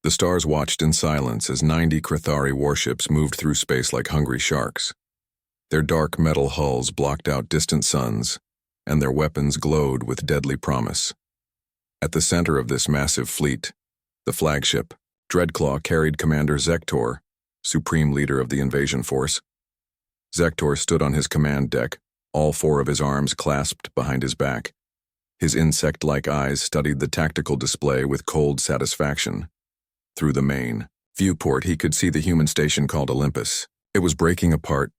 The stars watched in silence as 90 Krithari warships moved through space like hungry sharks. Their dark metal hulls blocked out distant suns, and their weapons glowed with deadly promise. At the center of this massive fleet, the flagship, Dreadclaw, carried Commander Zektor, supreme leader of the invasion force. Zektor stood on his command deck, all four of his arms clasped behind his back. His insect-like eyes studied the tactical display with cold satisfaction. Through the main viewport, he could see the human station called Olympus. It was breaking apart,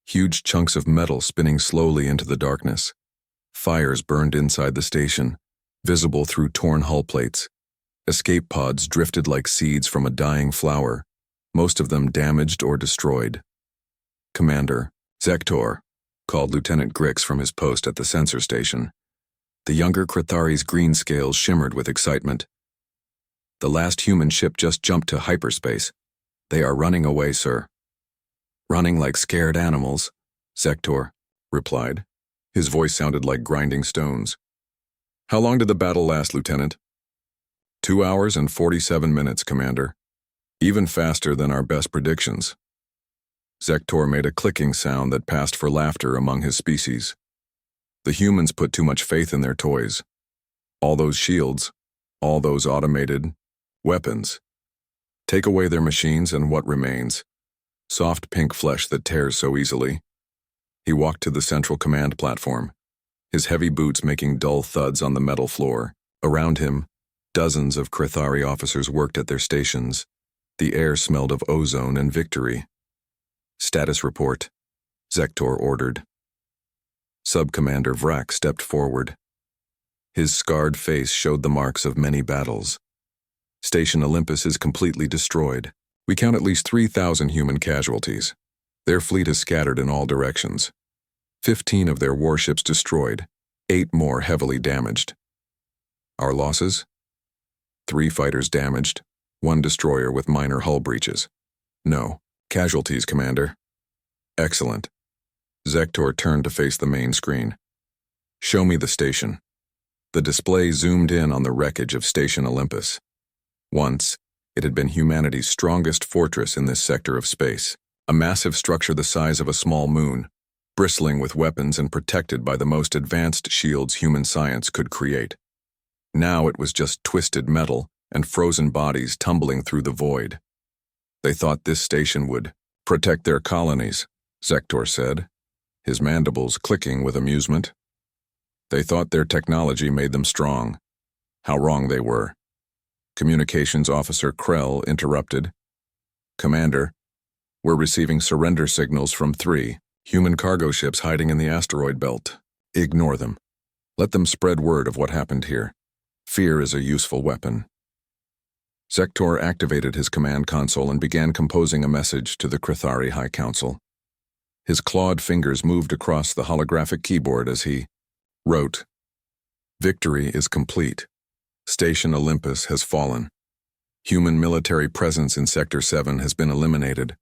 huge chunks of metal spinning slowly into the darkness. Fires burned inside the station, visible through torn hull plates. Escape pods drifted like seeds from a dying flower, most of them damaged or destroyed. "Commander, Zektor," called Lieutenant Grix from his post at the sensor station. The younger Krithari's green scales shimmered with excitement. "The last human ship just jumped to hyperspace. They are running away, sir." "Running like scared animals," Zektor replied. His voice sounded like grinding stones. "How long did the battle last, Lieutenant?" 2 hours and 47 minutes, Commander. Even faster than our best predictions." Zektor made a clicking sound that passed for laughter among his species. The humans put too much faith in their toys. All those shields, all those automated weapons. Take away their machines and what remains? Soft pink flesh that tears so easily. He walked to the central command platform, his heavy boots making dull thuds on the metal floor. Around him, dozens of Krithari officers worked at their stations. The air smelled of ozone and victory. "Status report," Zektor ordered. Sub-Commander Vrak stepped forward. His scarred face showed the marks of many battles. "Station Olympus is completely destroyed. We count at least 3,000 human casualties. Their fleet is scattered in all directions. 15 of their warships destroyed, 8 more heavily damaged. Our losses? 3 fighters damaged, 1 destroyer with minor hull breaches. No casualties, Commander." "Excellent." Zektor turned to face the main screen. "Show me the station." The display zoomed in on the wreckage of Station Olympus. Once, it had been humanity's strongest fortress in this sector of space, a massive structure the size of a small moon, bristling with weapons and protected by the most advanced shields human science could create. Now it was just twisted metal and frozen bodies tumbling through the void. "They thought this station would protect their colonies," Zektor said, his mandibles clicking with amusement. "They thought their technology made them strong. How wrong they were." Communications Officer Krell interrupted. "Commander, we're receiving surrender signals from 3 human cargo ships hiding in the asteroid belt. Ignore them. Let them spread word of what happened here. Fear is a useful weapon." Zektor activated his command console and began composing a message to the Krithari High Council. His clawed fingers moved across the holographic keyboard as he wrote, "Victory is complete. Station Olympus has fallen. Human military presence in Sector 7 has been eliminated.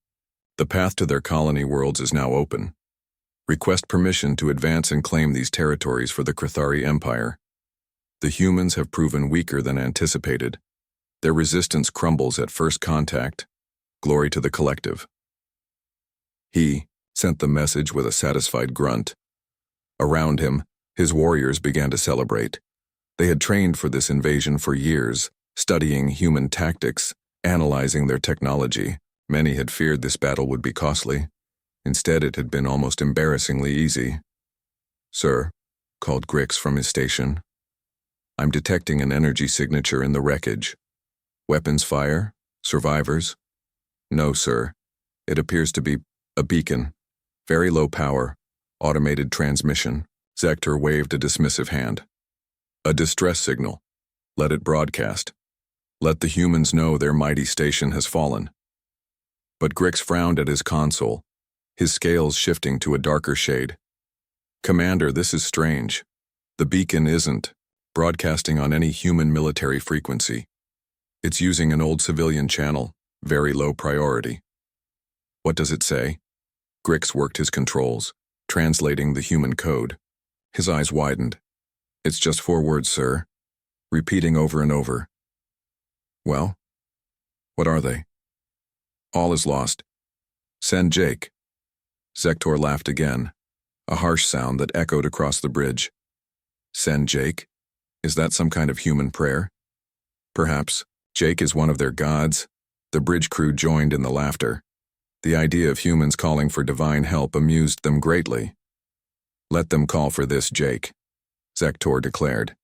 The path to their colony worlds is now open. Request permission to advance and claim these territories for the Krithari Empire. The humans have proven weaker than anticipated. Their resistance crumbles at first contact. Glory to the collective." He sent the message with a satisfied grunt. Around him, his warriors began to celebrate. They had trained for this invasion for years, studying human tactics, analyzing their technology. Many had feared this battle would be costly. Instead, it had been almost embarrassingly easy. "Sir," called Grix from his station. "I'm detecting an energy signature in the wreckage. Weapons fire? Survivors?" "No, sir. It appears to be a beacon. Very low power. Automated transmission." Zektor waved a dismissive hand. "A distress signal. Let it broadcast. Let the humans know their mighty station has fallen." But Grix frowned at his console, his scales shifting to a darker shade. "Commander, this is strange. The beacon isn't broadcasting on any human military frequency. It's using an old civilian channel, very low priority." "What does it say?" Grix worked his controls, translating the human code. His eyes widened. "It's just 4 words, sir. Repeating over and over." "Well, What are they? All is lost. Send Jake. Zektor laughed again, a harsh sound that echoed across the bridge. Send Jake? Is that some kind of human prayer? Perhaps. Jake is one of their gods. The bridge crew joined in the laughter. The idea of humans calling for divine help amused them greatly. Let them call for this, Jake, Zektor declared.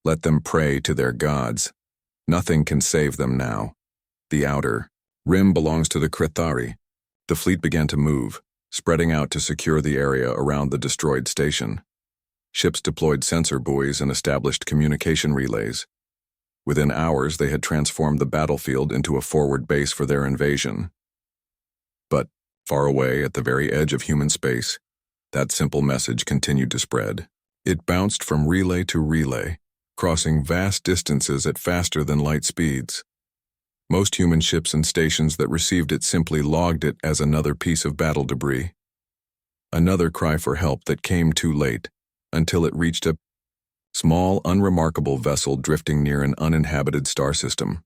Let them pray to their gods. Nothing can save them now. The outer rim belongs to the Krithari. The fleet began to move, spreading out to secure the area around the destroyed station. Ships deployed sensor buoys and established communication relays. Within hours, they had transformed the battlefield into a forward base for their invasion. But, far away at the very edge of human space, that simple message continued to spread. It bounced from relay to relay, crossing vast distances at faster than light speeds. Most human ships and stations that received it simply logged it as another piece of battle debris. Another cry for help that came too late, until it reached a small, unremarkable vessel drifting near an uninhabited star system.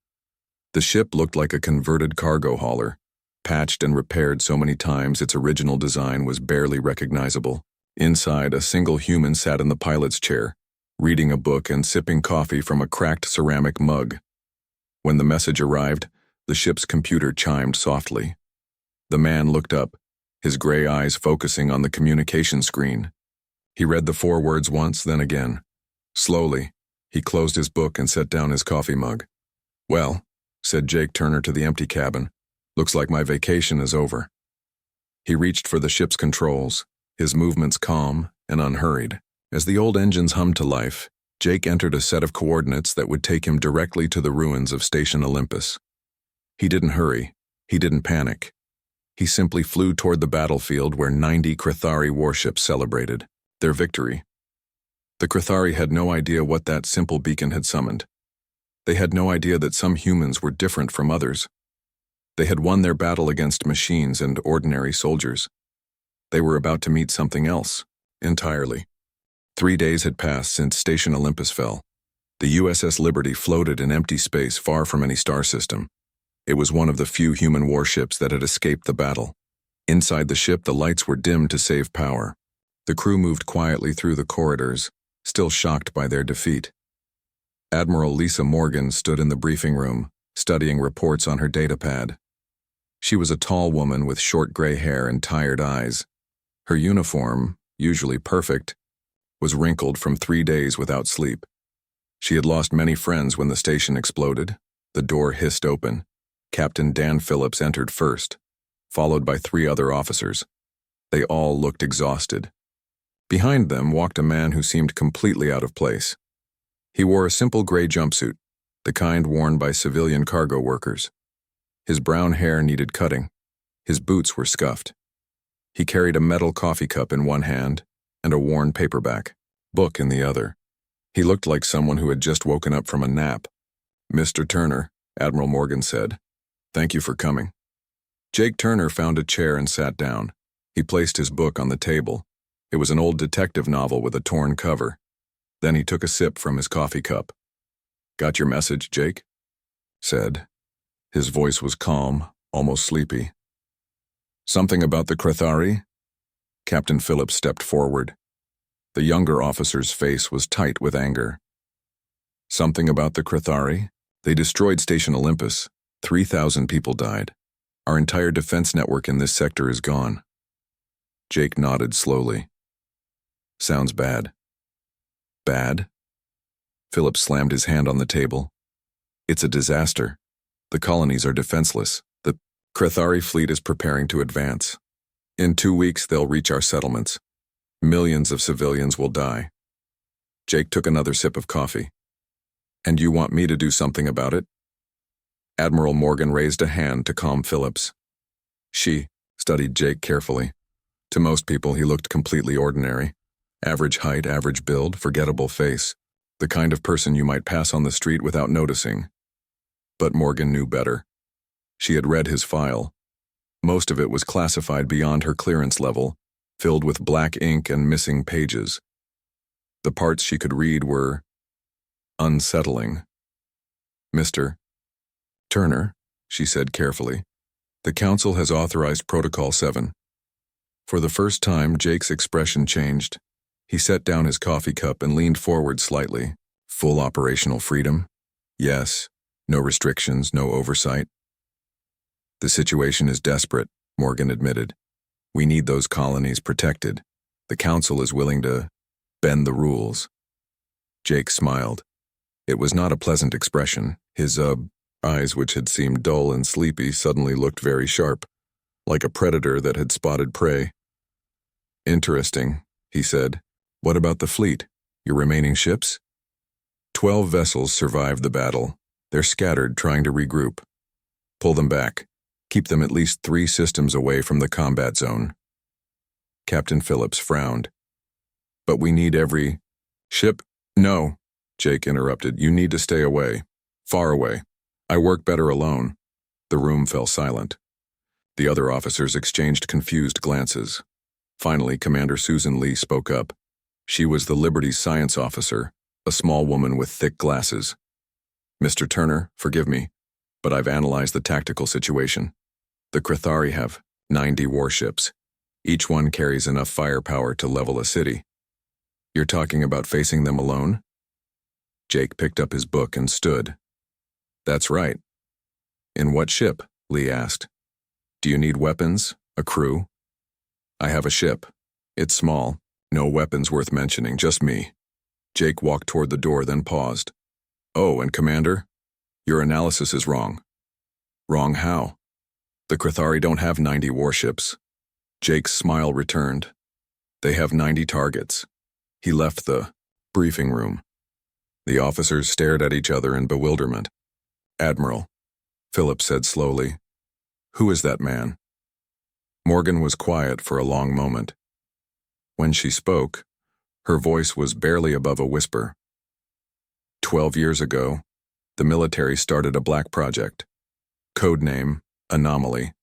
The ship looked like a converted cargo hauler, patched and repaired so many times its original design was barely recognizable. Inside, a single human sat in the pilot's chair, reading a book and sipping coffee from a cracked ceramic mug. When the message arrived, the ship's computer chimed softly. The man looked up, his gray eyes focusing on the communication screen. He read the 4 words once, then again. Slowly, he closed his book and set down his coffee mug. Well, said Jake Turner to the empty cabin, looks like my vacation is over. He reached for the ship's controls, his movements calm and unhurried. As the old engines hummed to life, Jake entered a set of coordinates that would take him directly to the ruins of Station Olympus. He didn't hurry. He didn't panic. He simply flew toward the battlefield where 90 Krithari warships celebrated their victory. The Krithari had no idea what that simple beacon had summoned. They had no idea that some humans were different from others. They had won their battle against machines and ordinary soldiers. They were about to meet something else, entirely. 3 days had passed since Station Olympus fell. The USS Liberty floated in empty space far from any star system. It was one of the few human warships that had escaped the battle. Inside the ship, the lights were dimmed to save power. The crew moved quietly through the corridors, still shocked by their defeat. Admiral Lisa Morgan stood in the briefing room, studying reports on her datapad. She was a tall woman with short gray hair and tired eyes. Her uniform, usually perfect, was wrinkled from 3 days without sleep. She had lost many friends when the station exploded. The door hissed open. Captain Dan Phillips entered first, followed by 3 other officers. They all looked exhausted. Behind them walked a man who seemed completely out of place. He wore a simple gray jumpsuit, the kind worn by civilian cargo workers. His brown hair needed cutting. His boots were scuffed. He carried a metal coffee cup in one hand and a worn paperback book in the other. He looked like someone who had just woken up from a nap. "Mr. Turner," Admiral Morgan said, "thank you for coming." Jake Turner found a chair and sat down. He placed his book on the table. It was an old detective novel with a torn cover. Then he took a sip from his coffee cup. "Got your message, Jake?" said. His voice was calm, almost sleepy. "Something about the Krithari?" Captain Phillips stepped forward. The younger officer's face was tight with anger. "Something about the Krithari? They destroyed Station Olympus. 3,000 people died. Our entire defense network in this sector is gone." Jake nodded slowly. "Sounds bad." "Bad?" Phillips slammed his hand on the table. "It's a disaster. The colonies are defenseless. The Krithari fleet is preparing to advance. In 2 weeks, they'll reach our settlements. Millions of civilians will die." Jake took another sip of coffee. "And you want me to do something about it?" Admiral Morgan raised a hand to calm Phillips. She studied Jake carefully. To most people, he looked completely ordinary. Average height, average build, forgettable face. The kind of person you might pass on the street without noticing. But Morgan knew better. She had read his file. Most of it was classified beyond her clearance level, filled with black ink and missing pages. The parts she could read were unsettling. "Mr. Turner," she said carefully. "The Council has authorized Protocol 7. For the first time, Jake's expression changed. He set down his coffee cup and leaned forward slightly. "Full operational freedom? Yes. No restrictions, no oversight." "The situation is desperate," Morgan admitted. "We need those colonies protected. The Council is willing to bend the rules." Jake smiled. It was not a pleasant expression. His, eyes, which had seemed dull and sleepy, suddenly looked very sharp, like a predator that had spotted prey. "Interesting," he said. "What about the fleet? Your remaining ships?" 12 vessels survived the battle. They're scattered, trying to regroup. Pull them back. Keep them at least 3 systems away from the combat zone." Captain Phillips frowned. "But we need every ship." "No," Jake interrupted. "You need to stay away. Far away. I work better alone." The room fell silent. The other officers exchanged confused glances. Finally, Commander Susan Lee spoke up. She was the Liberty's science officer, a small woman with thick glasses. "Mr. Turner, forgive me, but I've analyzed the tactical situation. The Crithari have 90 warships. Each one carries enough firepower to level a city. You're talking about facing them alone?" Jake picked up his book and stood. "That's right." "In what ship?" Lee asked. "Do you need weapons? A crew?" "I have a ship. It's small. No weapons worth mentioning, just me." Jake walked toward the door, then paused. "Oh, and Commander, your analysis is wrong." "Wrong how?" "The Crithari don't have 90 warships." Jake's smile returned. "They have 90 targets." He left the briefing room. The officers stared at each other in bewilderment. "Admiral," Phillips said slowly, "who is that man?" Morgan was quiet for a long moment. When she spoke, her voice was barely above a whisper. 12 years ago, the military started a black project. Codename Anomaly.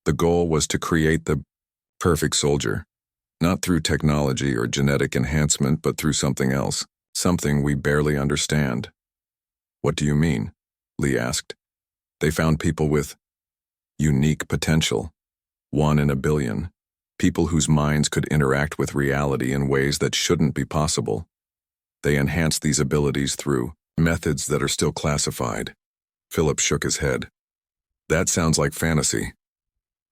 The goal was to create the perfect soldier, not through technology or genetic enhancement, but through something else, something we barely understand. "What do you mean?" Lee asked. "They found people with unique potential, 1 in a billion, people whose minds could interact with reality in ways that shouldn't be possible. They enhanced these abilities through methods that are still classified." Philip shook his head. "That sounds like fantasy."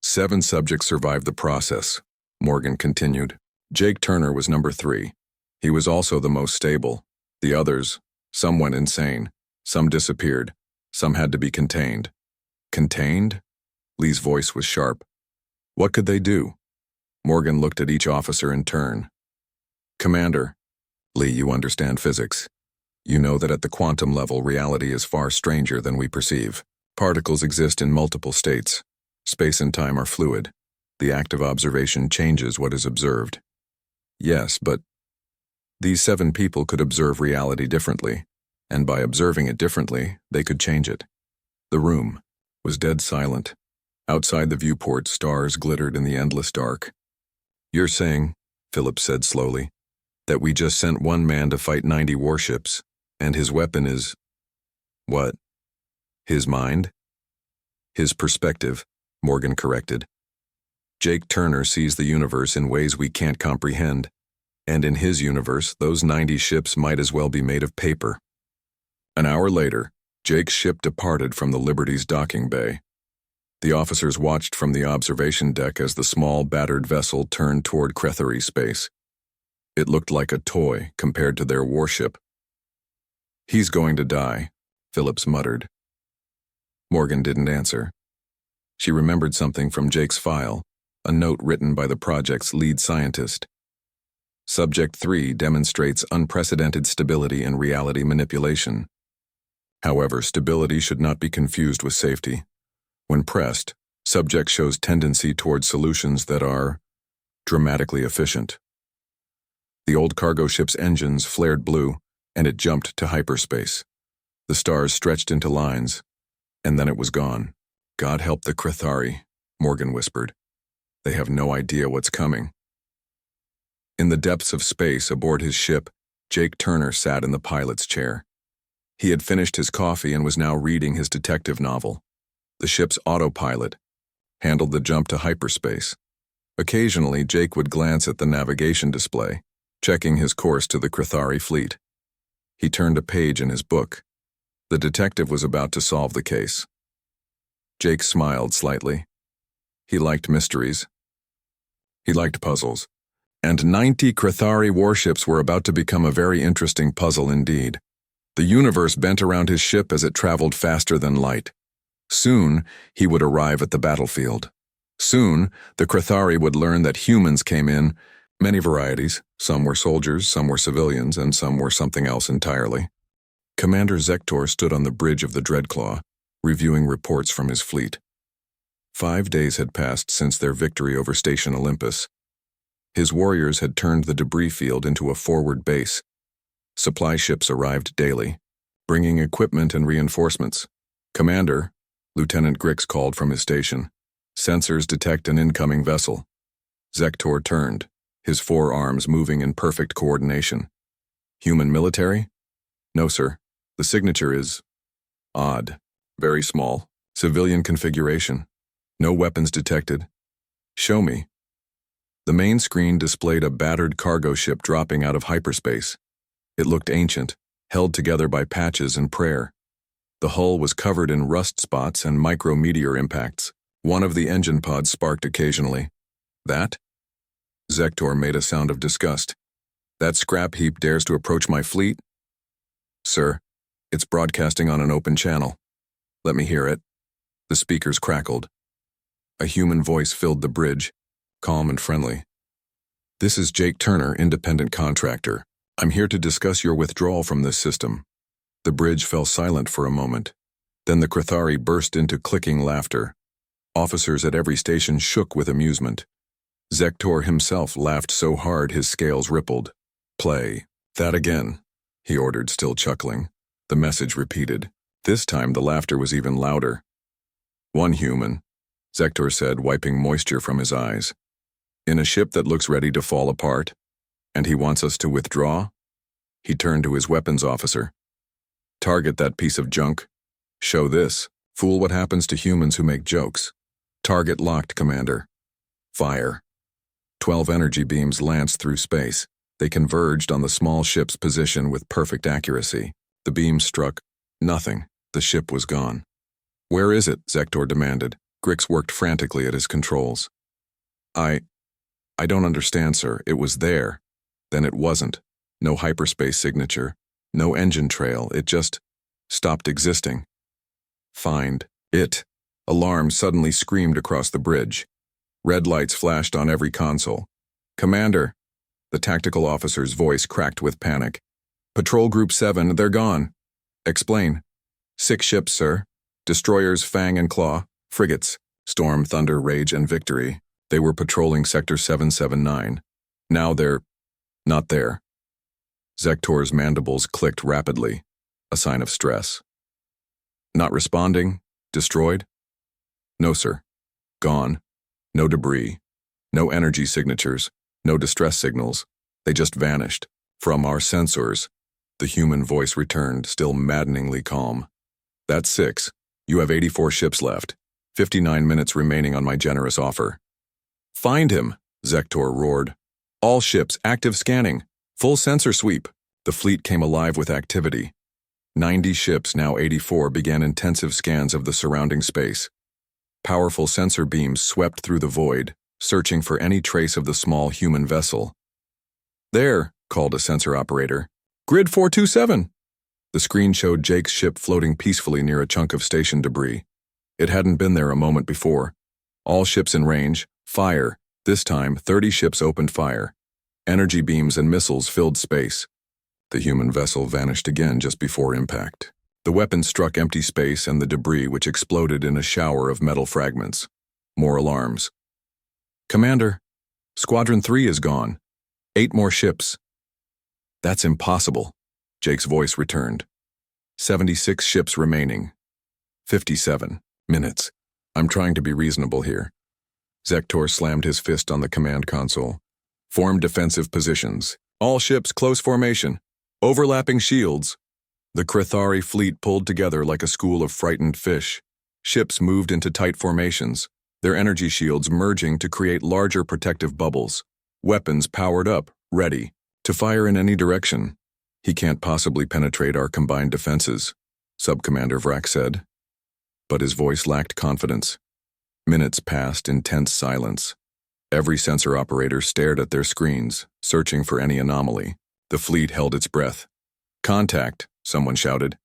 7 subjects survived the process, Morgan continued. Jake Turner was number 3. He was also the most stable. The others, some went insane, some disappeared, some had to be contained. "Contained?" Lee's voice was sharp. "What could they do?" Morgan looked at each officer in turn. "Commander," Lee, you understand physics. You know that at the quantum level, reality is far stranger than we perceive. Particles exist in multiple states. Space and time are fluid. The act of observation changes what is observed. Yes, but these 7 people could observe reality differently, and by observing it differently, they could change it. The room was dead silent. Outside the viewport, stars glittered in the endless dark. "You're saying," Philip said slowly, "that we just sent 1 man to fight 90 warships, and his weapon is—" "What?" "His mind?" "His perspective," Morgan corrected. "Jake Turner sees the universe in ways we can't comprehend, and in his universe, those 90 ships might as well be made of paper." An hour later, Jake's ship departed from the Liberty's docking bay. The officers watched from the observation deck as the small, battered vessel turned toward Crithari space. It looked like a toy compared to their warship. "He's going to die," Phillips muttered. Morgan didn't answer. She remembered something from Jake's file, a note written by the project's lead scientist. Subject 3 demonstrates unprecedented stability in reality manipulation. However, stability should not be confused with safety. When pressed, subject shows tendency towards solutions that are dramatically efficient. The old cargo ship's engines flared blue, and it jumped to hyperspace. The stars stretched into lines, and then it was gone. "God help the Crithari," Morgan whispered. "They have no idea what's coming." In the depths of space aboard his ship, Jake Turner sat in the pilot's chair. He had finished his coffee and was now reading his detective novel. the ship's autopilot, handled the jump to hyperspace. Occasionally, Jake would glance at the navigation display, checking his course to the Crithari fleet. He turned a page in his book. The detective was about to solve the case. Jake smiled slightly. He liked mysteries. He liked puzzles. And 90 Crithari warships were about to become a very interesting puzzle indeed. The universe bent around his ship as it traveled faster than light. Soon, he would arrive at the battlefield. Soon, the Crithari would learn that humans came in many varieties. Some were soldiers, some were civilians, and some were something else entirely. Commander Zektor stood on the bridge of the Dreadclaw, reviewing reports from his fleet. 5 days had passed since their victory over Station Olympus. His warriors had turned the debris field into a forward base. Supply ships arrived daily, bringing equipment and reinforcements. "Commander," Lieutenant Grix called from his station. "Sensors detect an incoming vessel." Zektor turned, his forearms moving in perfect coordination. "Human military?" "No, sir. The signature is odd. Very small. Civilian configuration. No weapons detected." "Show me." The main screen displayed a battered cargo ship dropping out of hyperspace. It looked ancient, held together by patches and prayer. The hull was covered in rust spots and micrometeor impacts. One of the engine pods sparked occasionally. "That?" Zektor made a sound of disgust. "That scrap heap dares to approach my fleet?" "Sir, it's broadcasting on an open channel." "Let me hear it." The speakers crackled. A human voice filled the bridge, calm and friendly. "This is Jake Turner, independent contractor. I'm here to discuss your withdrawal from this system." The bridge fell silent for a moment. Then the Crithari burst into clicking laughter. Officers at every station shook with amusement. Zektor himself laughed so hard his scales rippled. "Play that again," he ordered, still chuckling. The message repeated. This time the laughter was even louder. "One human," Zektor said, wiping moisture from his eyes. "In a ship that looks ready to fall apart, and he wants us to withdraw?" He turned to his weapons officer. "Target that piece of junk. Show this. Fool what happens to humans who make jokes." "Target locked, Commander." "Fire." 12 energy beams lanced through space. They converged on the small ship's position with perfect accuracy. The beams struck. Nothing. The ship was gone. "Where is it?" Zektor demanded. Grix worked frantically at his controls. I don't understand, sir. It was there. Then it wasn't. No hyperspace signature. No engine trail. It just stopped existing." "Find it." Alarms suddenly screamed across the bridge. Red lights flashed on every console. "Commander," the tactical officer's voice cracked with panic. "Patrol Group 7, they're gone." "Explain." 6 ships, sir. Destroyers Fang and Claw, frigates, Storm, Thunder, Rage, and Victory. They were patrolling Sector 779. Now they're not there. Zektor's mandibles clicked rapidly, a sign of stress. "Not responding? Destroyed?" "No, sir. Gone. No debris. No energy signatures. No distress signals. They just vanished. From our sensors." The human voice returned, still maddeningly calm. "That's 6. You have 84 ships left. 59 minutes remaining on my generous offer." "Find him!" Zektor roared. "All ships, active scanning. Full sensor sweep." The fleet came alive with activity. 90 ships, now 84, began intensive scans of the surrounding space. Powerful sensor beams swept through the void, searching for any trace of the small human vessel. "There," called a sensor operator. "Grid 427." The screen showed Jake's ship floating peacefully near a chunk of station debris. It hadn't been there a moment before. All ships in range, fire. This time, 30 ships opened fire. Energy beams and missiles filled space. The human vessel vanished again just before impact. The weapon struck empty space and the debris, which exploded in a shower of metal fragments. More alarms. "Commander, Squadron 3 is gone. 8 more ships." "That's impossible." Jake's voice returned. 76 ships remaining. 57 minutes. I'm trying to be reasonable here. Zektor slammed his fist on the command console. "Form defensive positions. All ships close formation. Overlapping shields." The Crithari fleet pulled together like a school of frightened fish. Ships moved into tight formations, their energy shields merging to create larger protective bubbles. Weapons powered up, ready to fire in any direction. "He can't possibly penetrate our combined defenses," Subcommander Vrak said. But his voice lacked confidence. Minutes passed in tense silence. Every sensor operator stared at their screens, searching for any anomaly. The fleet held its breath. "Contact," someone shouted.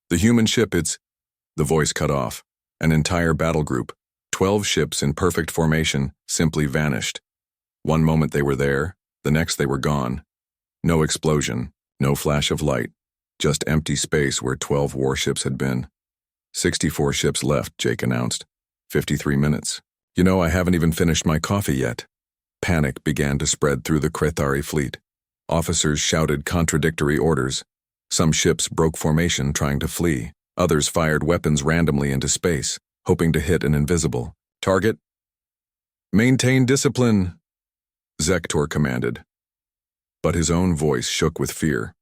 "The human ship, it's—" The voice cut off. An entire battle group, 12 ships in perfect formation, simply vanished. One moment they were there, the next they were gone. No explosion, no flash of light, just empty space where 12 warships had been. 64 ships left, Jake announced. 53 minutes. "You know, I haven't even finished my coffee yet." Panic began to spread through the Krethari fleet. Officers shouted contradictory orders. Some ships broke formation trying to flee. Others fired weapons randomly into space, hoping to hit an invisible target. "Maintain discipline," Zektor commanded. But his own voice shook with fear.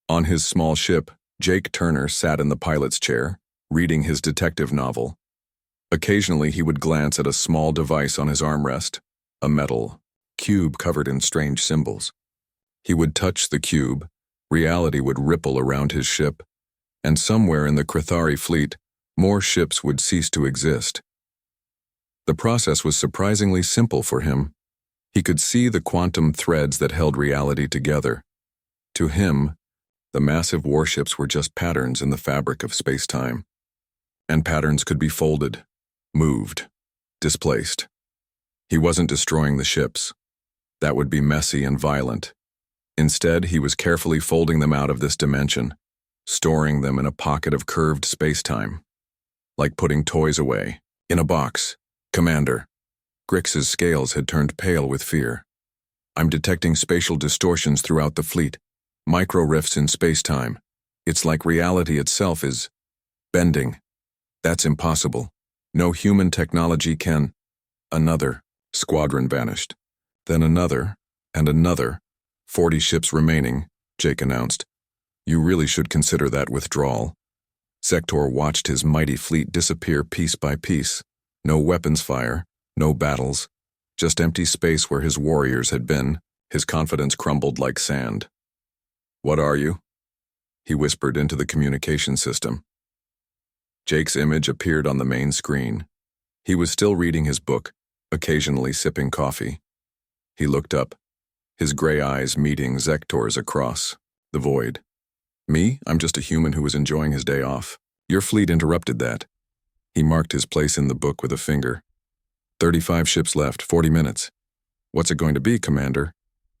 On his small ship, Jake Turner sat in the pilot's chair, reading his detective novel. Occasionally he would glance at a small device on his armrest, a metal cube covered in strange symbols. He would touch the cube, reality would ripple around his ship, and somewhere in the Krethari fleet, more ships would cease to exist. The process was surprisingly simple for him. He could see the quantum threads that held reality together. To him, the massive warships were just patterns in the fabric of space-time. And patterns could be folded, moved, displaced. He wasn't destroying the ships. That would be messy and violent. Instead, he was carefully folding them out of this dimension, storing them in a pocket of curved space-time. Like putting toys away, in a box. "Commander." Grix's scales had turned pale with fear. "I'm detecting spatial distortions throughout the fleet, micro-rifts in space-time. It's like reality itself is bending. That's impossible. No human technology can—" Another squadron vanished. Then another, and another. 40 ships remaining, Jake announced. "You really should consider that withdrawal." Zektor watched his mighty fleet disappear piece by piece. No weapons fire, no battles, just empty space where his warriors had been. His confidence crumbled like sand. "What are you?" he whispered into the communication system. Jake's image appeared on the main screen. He was still reading his book, occasionally sipping coffee. He looked up, his gray eyes meeting Zektor's across the void. "Me? I'm just a human who was enjoying his day off. Your fleet interrupted that." He marked his place in the book with a finger. 35 ships left, 40 minutes. "What's it going to be, Commander?"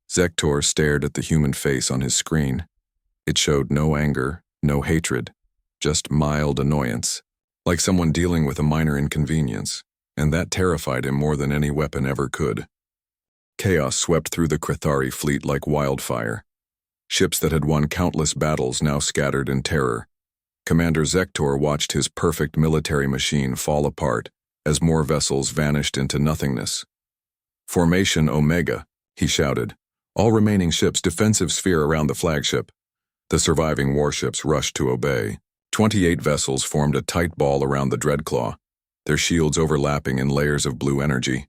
Zektor stared at the human face on his screen. It showed no anger, no hatred, just mild annoyance, like someone dealing with a minor inconvenience, and that terrified him more than any weapon ever could. Chaos swept through the Krethari fleet like wildfire. Ships that had won countless battles now scattered in terror. Commander Zektor watched his perfect military machine fall apart as more vessels vanished into nothingness. "Formation Omega," he shouted. "All remaining ships defensive sphere around the flagship." The surviving warships rushed to obey. 28 vessels formed a tight ball around the Dreadclaw, their shields overlapping in layers of blue energy.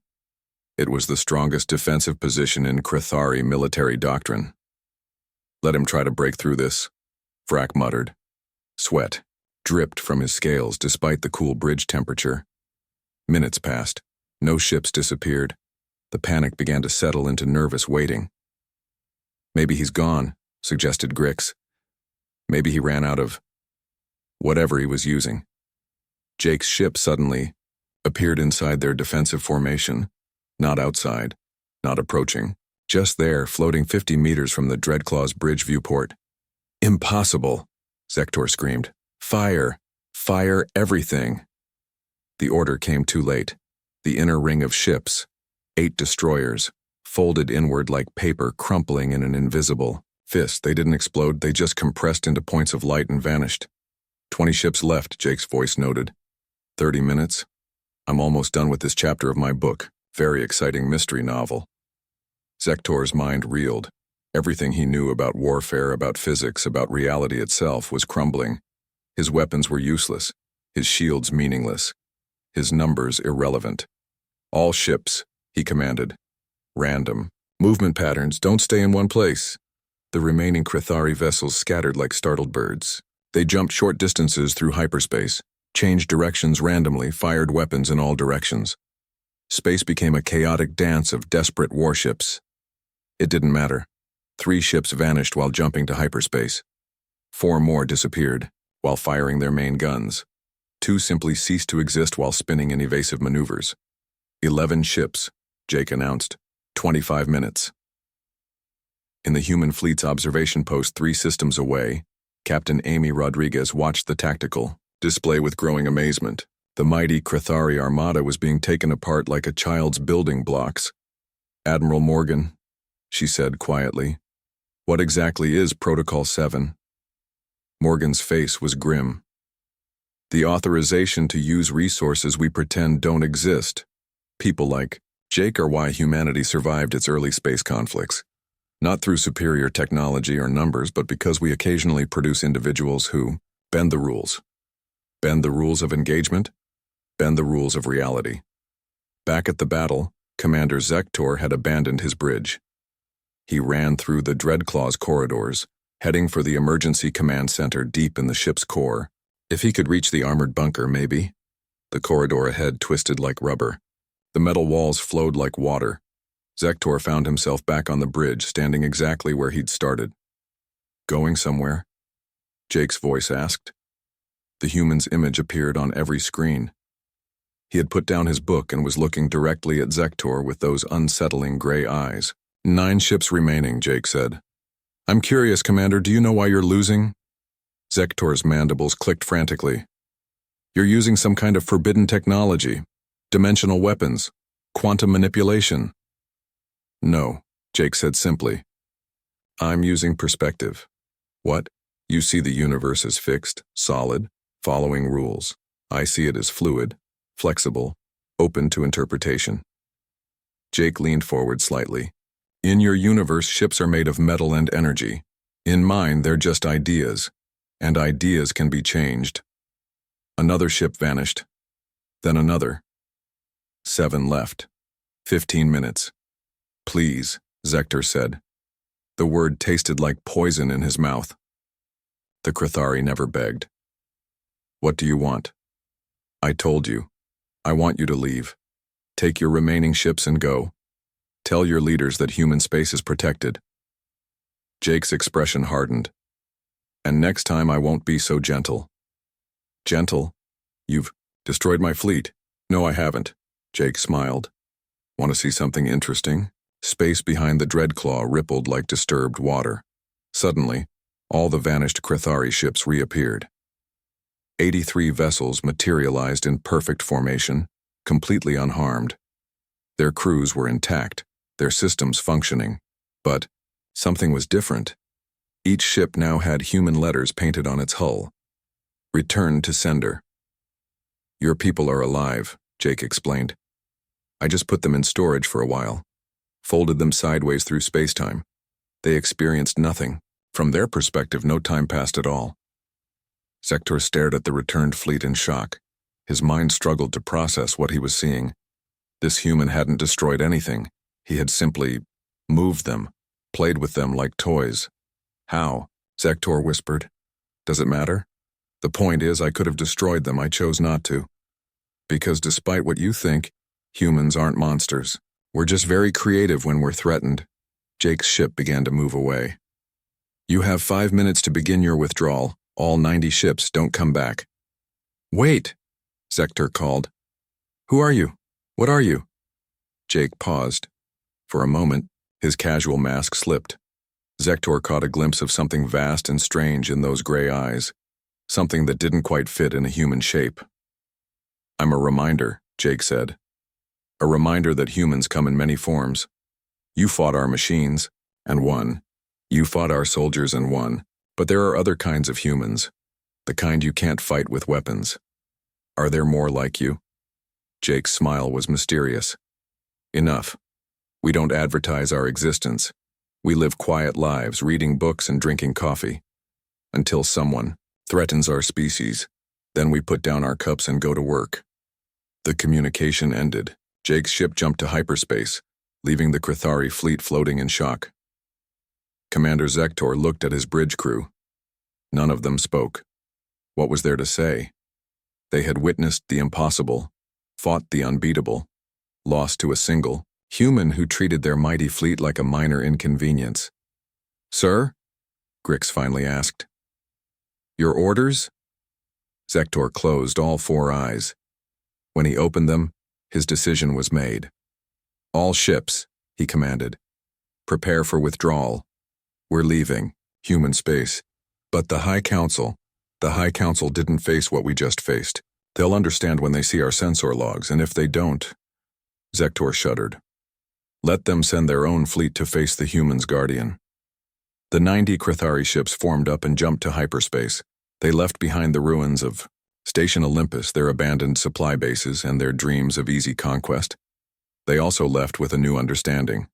It was the strongest defensive position in Krethari military doctrine. "Let him try to break through this," Vrak muttered. Sweat dripped from his scales despite the cool bridge temperature. Minutes passed. No ships disappeared. The panic began to settle into nervous waiting. "Maybe he's gone," suggested Grix. "Maybe he ran out of whatever he was using." Jake's ship suddenly appeared inside their defensive formation, not outside, not approaching, just there, floating 50 meters from the Dreadclaw's bridge viewport. "Impossible," Zektor screamed. "Fire! Fire everything!" The order came too late. The inner ring of ships, 8 destroyers, folded inward like paper crumpling in an invisible fist. They didn't explode, they just compressed into points of light and vanished. 20 ships left, Jake's voice noted. 30 minutes. I'm almost done with this chapter of my book. Very exciting mystery novel. Zektor's mind reeled. Everything he knew about warfare, about physics, about reality itself was crumbling. His weapons were useless. his shields meaningless, his numbers irrelevant. All ships, he commanded. Random. Movement patterns, don't stay in one place. The remaining Crithari vessels scattered like startled birds. They jumped short distances through hyperspace, changed directions randomly, fired weapons in all directions. Space became a chaotic dance of desperate warships. It didn't matter. 3 ships vanished while jumping to hyperspace. 4 more disappeared while firing their main guns. 2 simply ceased to exist while spinning in evasive maneuvers. 11 ships, Jake announced. 25 minutes. In the human fleet's observation post 3 systems away, Captain Amy Rodriguez watched the tactical display with growing amazement. The mighty Crithari armada was being taken apart like a child's building blocks. "Admiral Morgan," she said quietly, "what exactly is Protocol 7? Morgan's face was grim. "The authorization to use resources we pretend don't exist. People like Jake are why humanity survived its early space conflicts. Not through superior technology or numbers, but because we occasionally produce individuals who bend the rules. Bend the rules of engagement, bend the rules of reality." Back at the battle, Commander Zektor had abandoned his bridge. He ran through the Dreadclaw's corridors, heading for the emergency command center deep in the ship's core. If he could reach the armored bunker, maybe. The corridor ahead twisted like rubber. The metal walls flowed like water. Zektor found himself back on the bridge, standing exactly where he'd started. "Going somewhere?" Jake's voice asked. The human's image appeared on every screen. He had put down his book and was looking directly at Zektor with those unsettling gray eyes. "9 ships remaining," Jake said. "I'm curious, Commander, do you know why you're losing?" Zektor's mandibles clicked frantically. "You're using some kind of forbidden technology. Dimensional weapons. Quantum manipulation." "No," Jake said simply. "I'm using perspective." "What? You see the universe as fixed, solid, following rules. I see it as fluid, flexible, open to interpretation." Jake leaned forward slightly. "In your universe, ships are made of metal and energy. In mine, they're just ideas, and ideas can be changed." Another ship vanished. Then another. 7 left. 15 minutes. "Please," Zektor said. The word tasted like poison in his mouth. The Crithari never begged. "What do you want?" "I told you. I want you to leave. Take your remaining ships and go. Tell your leaders that human space is protected." Jake's expression hardened. "And next time I won't be so gentle." "Gentle? You've destroyed my fleet." "No, I haven't." Jake smiled. "Want to see something interesting?" Space behind the Dreadclaw rippled like disturbed water. Suddenly, all the vanished Crithari ships reappeared. 83 vessels materialized in perfect formation, completely unharmed. Their crews were intact, their systems functioning. But something was different. Each ship now had human letters painted on its hull. "Return to sender." "Your people are alive," Jake explained. "I just put them in storage for a while. Folded them sideways through space-time. They experienced nothing. From their perspective, no time passed at all." Zektor stared at the returned fleet in shock. His mind struggled to process what he was seeing. This human hadn't destroyed anything. He had simply moved them, played with them like toys. "How?" Zektor whispered. "Does it matter? The point is, I could have destroyed them. I chose not to. Because despite what you think, humans aren't monsters. We're just very creative when we're threatened." Jake's ship began to move away. "You have 5 minutes to begin your withdrawal. All 90 ships don't come back." "Wait," Zektor called. "Who are you? What are you?" Jake paused. For a moment, his casual mask slipped. Zektor caught a glimpse of something vast and strange in those gray eyes, something that didn't quite fit in a human shape. "I'm a reminder," Jake said. "A reminder that humans come in many forms. You fought our machines, and won. You fought our soldiers and won. But there are other kinds of humans, the kind you can't fight with weapons. Are there more like you?" Jake's smile was mysterious. "Enough. We don't advertise our existence. We live quiet lives, reading books and drinking coffee. Until someone threatens our species. Then we put down our cups and go to work. The communication ended. Jake's ship jumped to hyperspace, leaving the Crithari fleet floating in shock. Commander Zektor looked at his bridge crew. None of them spoke. What was there to say? They had witnessed the impossible, fought the unbeatable, lost to a single human who treated their mighty fleet like a minor inconvenience. "Sir?" Grix finally asked. "Your orders?" Zektor closed all four eyes. When he opened them, his decision was made. "All ships," he commanded. "Prepare for withdrawal. We're leaving human space." But the High Council didn't face what we just faced. They'll understand when they see our sensor logs, and if they don't... Zektor shuddered. Let them send their own fleet to face the humans' guardian. The 90 Crithari ships formed up and jumped to hyperspace. They left behind the ruins of Station Olympus, their abandoned supply bases, and their dreams of easy conquest. They also left with a new understanding.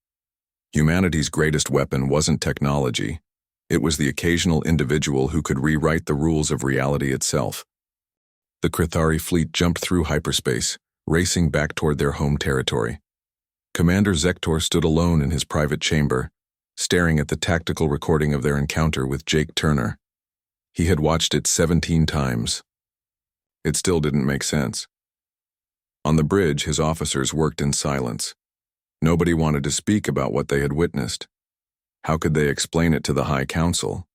Humanity's greatest weapon wasn't technology. It was the occasional individual who could rewrite the rules of reality itself. The Crithari fleet jumped through hyperspace, racing back toward their home territory. Commander Zektor stood alone in his private chamber, staring at the tactical recording of their encounter with Jake Turner. He had watched it 17 times. It still didn't make sense. On the bridge, his officers worked in silence. Nobody wanted to speak about what they had witnessed. How could they explain it to the High Council?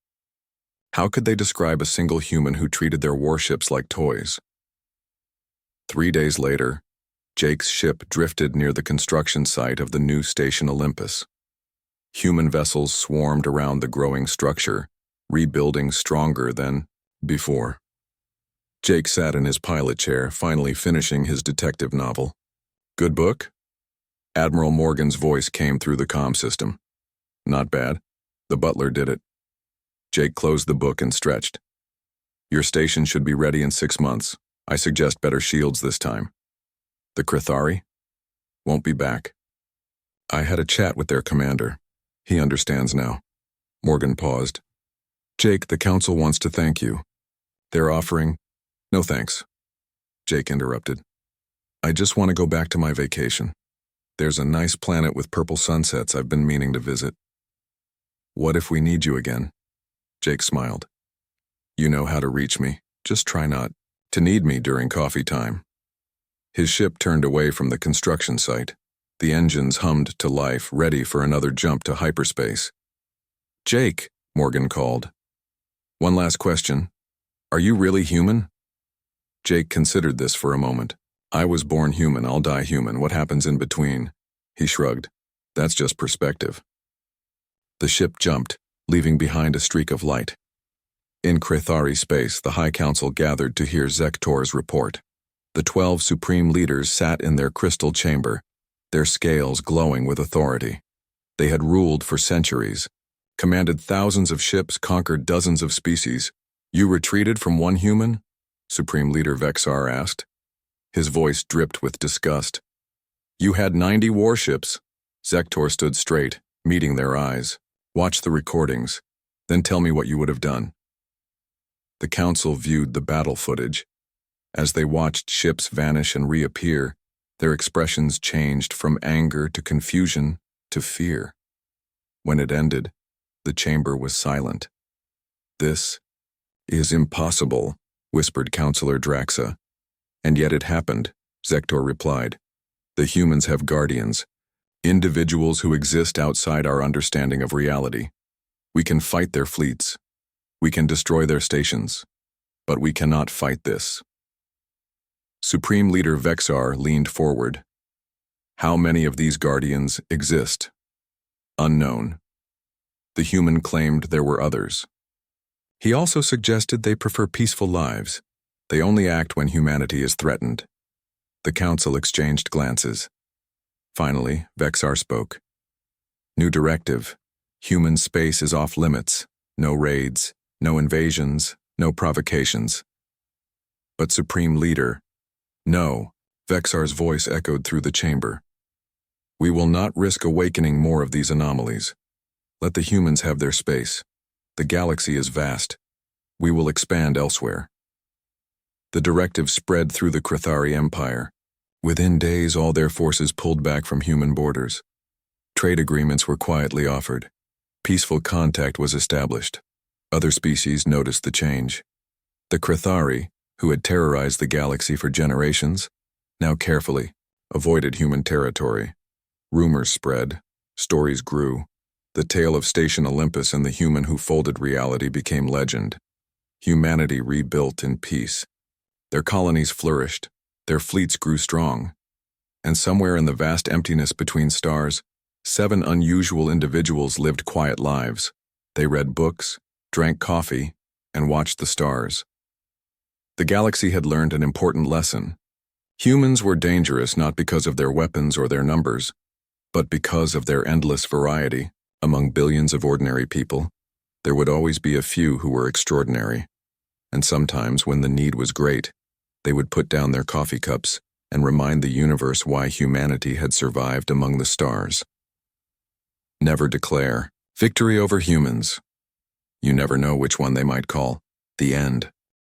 How could they describe a single human who treated their warships like toys? 3 days later, Jake's ship drifted near the construction site of the new Station Olympus. Human vessels swarmed around the growing structure, rebuilding stronger than before. Jake sat in his pilot chair, finally finishing his detective novel. "Good book?" Admiral Morgan's voice came through the comm system. "Not bad. The butler did it." Jake closed the book and stretched. "Your station should be ready in 6 months. I suggest better shields this time." "The Crithari?" "Won't be back. I had a chat with their commander. He understands now." Morgan paused. "Jake, the council wants to thank you. They're offering—" "No thanks," Jake interrupted. "I just want to go back to my vacation. There's a nice planet with purple sunsets I've been meaning to visit." "What if we need you again?" Jake smiled. "You know how to reach me. Just try not to need me during coffee time." His ship turned away from the construction site. The engines hummed to life, ready for another jump to hyperspace. "Jake," Morgan called. "One last question. Are you really human?" Jake considered this for a moment. "I was born human, I'll die human. What happens in between?" He shrugged. "That's just perspective." The ship jumped, leaving behind a streak of light. In Crithari space, the High Council gathered to hear Zektor's report. The 12 supreme leaders sat in their crystal chamber, their scales glowing with authority. They had ruled for centuries, commanded thousands of ships, conquered dozens of species. "You retreated from one human?" Supreme Leader Vexar asked. His voice dripped with disgust. "You had 90 warships." Zektor stood straight, meeting their eyes. "Watch the recordings, then tell me what you would have done." The council viewed the battle footage. As they watched ships vanish and reappear, their expressions changed from anger to confusion to fear. When it ended, the chamber was silent. "This is impossible," whispered Counselor Draxa. "And yet it happened," Zektor replied. "The humans have guardians, individuals who exist outside our understanding of reality. We can fight their fleets. We can destroy their stations. But we cannot fight this." Supreme Leader Vexar leaned forward. "How many of these guardians exist?" "Unknown." The human claimed there were others. He also suggested they prefer peaceful lives. They only act when humanity is threatened. The council exchanged glances. Finally, Vexar spoke. "New directive. Human space is off limits. No raids, no invasions, no provocations." "But Supreme Leader..." "No," Vexar's voice echoed through the chamber. "We will not risk awakening more of these anomalies. Let the humans have their space. The galaxy is vast. We will expand elsewhere." The directive spread through the Crithari Empire. Within days, all their forces pulled back from human borders. Trade agreements were quietly offered. Peaceful contact was established. Other species noticed the change. The Crithari, who had terrorized the galaxy for generations, now carefully avoided human territory. Rumors spread. Stories grew. The tale of Station Olympus and the human who folded reality became legend. Humanity rebuilt in peace. Their colonies flourished. Their fleets grew strong. And somewhere in the vast emptiness between stars, 7 unusual individuals lived quiet lives. They read books, drank coffee, and watched the stars. The galaxy had learned an important lesson. Humans were dangerous not because of their weapons or their numbers, but because of their endless variety. Among billions of ordinary people, there would always be a few who were extraordinary. And sometimes, when the need was great, they would put down their coffee cups and remind the universe why humanity had survived among the stars. Never declare victory over humans. You never know which one they might call the end.